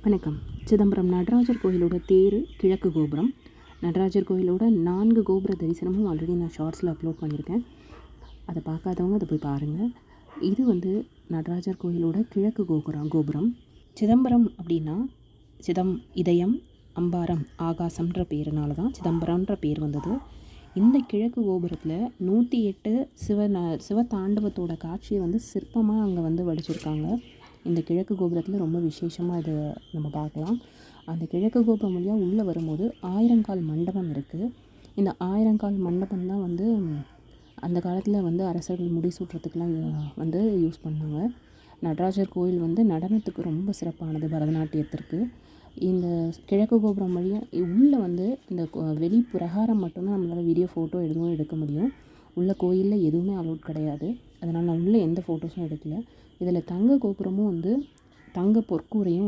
வணக்கம். சிதம்பரம் நடராஜர் கோயிலோட தேர் கிழக்கு கோபுரம். நடராஜர் கோயிலோட 4 கோபுர தரிசனமும் ஆல்ரெடி நான் ஷார்ட்ஸில் அப்லோட் பண்ணியிருக்கேன். அதை பார்க்காதவங்க அதை போய் பாருங்கள். இது நடராஜர் கோயிலோட கிழக்கு கோபுரம். சிதம்பரம் அப்படின்னா இதயம், அம்பாரம், ஆகாசம்ன்ற பேருனால தான் சிதம்பரம்ன்ற பேர் வந்தது. இந்த கிழக்கு கோபுரத்தில் 108 சிவதாண்டவத்தோட காட்சியை சிற்பமாக அங்கே வடிச்சிருக்காங்க. இந்த கிழக்கு கோபுரத்தில் ரொம்ப விசேஷமாக இதை நம்ம பார்க்கலாம். அந்த கிழக்கு கோபுரம் வழியாக உள்ளே வரும்போது 1000 கால் மண்டபம் இருக்குது. இந்த 1000 கால் மண்டபம் தான் அந்த காலத்தில் அரசர்கள் முடிசூட்டுறதுக்கெலாம் யூஸ் பண்ணாங்க. நடராஜர் கோயில் நடனத்துக்கு ரொம்ப சிறப்பானது, பரதநாட்டியத்திற்கு. இந்த கிழக்கு கோபுரம் வழியாக உள்ளே இந்த வெளி பிரகாரம் மட்டும்தான் நம்மளால் வீடியோ ஃபோட்டோ எதுவும் எடுக்க முடியும். உள்ள கோயிலில் எதுவுமே அலோட் கிடையாது. அதனால் நான் உள்ளே எந்த ஃபோட்டோஸும் எடுக்கலை. இதில் தங்க கோபுரமும் தங்க பொற்கூரையும்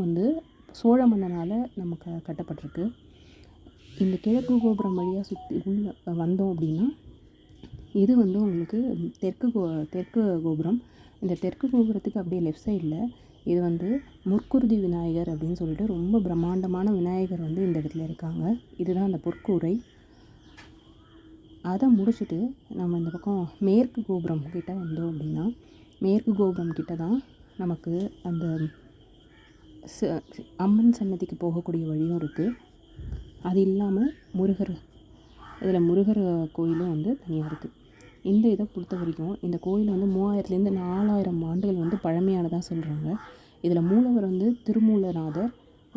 சோழ மன்னனால் நமக்கு கட்டப்பட்டிருக்கு. இந்த கிழக்கு கோபுரம் வழியாக சுற்றி உள்ளே வந்தோம் அப்படின்னா இது உங்களுக்கு தெற்கு கோபுரம். இந்த தெற்கு கோபுரத்துக்கு அப்படியே லெஃப்ட் சைடில் இது முற்குருதி விநாயகர் அப்படின்னு சொல்லிட்டு ரொம்ப பிரம்மாண்டமான விநாயகர் இந்த இடத்துல இருக்காங்க. இதுதான் அந்த பொற்கூரை. அதை முடிச்சுட்டு நம்ம இந்த பக்கம் மேற்கு கோபுரம் கிட்டே வந்தோம் அப்படின்னா மேற்கு கோபுரம் கிட்ட தான் நமக்கு அந்த அம்மன் சன்னதிக்கு போகக்கூடிய வழியும் இருக்குது. அது இல்லாமல் முருகர் கோயிலும் தனியாக இருக்குது. இந்த இதை பொறுத்த வரைக்கும் இந்த கோயில் 3000லேருந்து 4000 ஆண்டுகள் பழமையானதாக சொல்கிறாங்க. இதில் மூலவர் திருமூலநாதர்,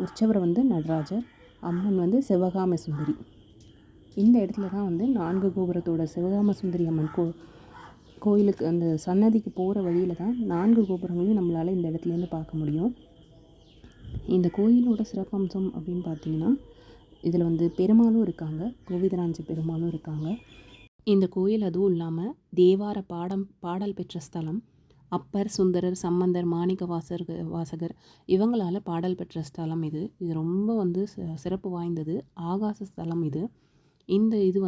உற்சவர் நடராஜர், அம்மன் சிவகாம சுந்தரி. இந்த இடத்துல தான் 4 கோபுரத்தோட சிவகாம சுந்தரி அம்மன் கோயிலுக்கு அந்த சன்னதிக்கு போகிற வழியில் தான் 4 கோபுரங்களையும் நம்மளால் இந்த இடத்துலேருந்து பார்க்க முடியும். இந்த கோயிலோட சிறப்பம்சம் அப்படின்னு பார்த்திங்கன்னா இதில் பெருமாளும் இருக்காங்க, கோவிந்தராஜ பெருமாளும் இருக்காங்க. இந்த கோயில் அதுவும் இல்லாமல் தேவார பாடல் பெற்ற ஸ்தலம். அப்பர், சுந்தரர், சம்பந்தர், மாணிக்க வாசகர் இவங்களால் பாடல் பெற்ற ஸ்தலம் இது. இது ரொம்ப சிறப்பு வாய்ந்தது, ஆகாச ஸ்தலம் இது. இந்த இது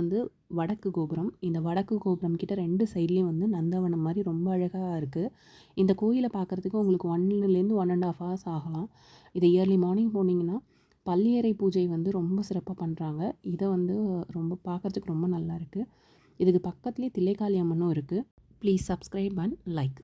வடக்கு கோபுரம். இந்த வடக்கு கோபுரம் கிட்ட 2 சைட்லேயும் நந்தவனம் மாதிரி ரொம்ப அழகாக இருக்குது. இந்த கோயிலை பார்க்குறதுக்கு உங்களுக்கு 1லேருந்து 1.5 hours ஆகலாம். இதை இயர்லி மார்னிங் போனீங்கன்னா பள்ளியறை பூஜை ரொம்ப சிறப்பாக பண்ணுறாங்க. இதை ரொம்ப பார்க்குறதுக்கு ரொம்ப நல்லா இருக்குது. இதுக்கு பக்கத்துலேயே தில்லைக்காளி அம்மனும் இருக்குது. Please subscribe and like.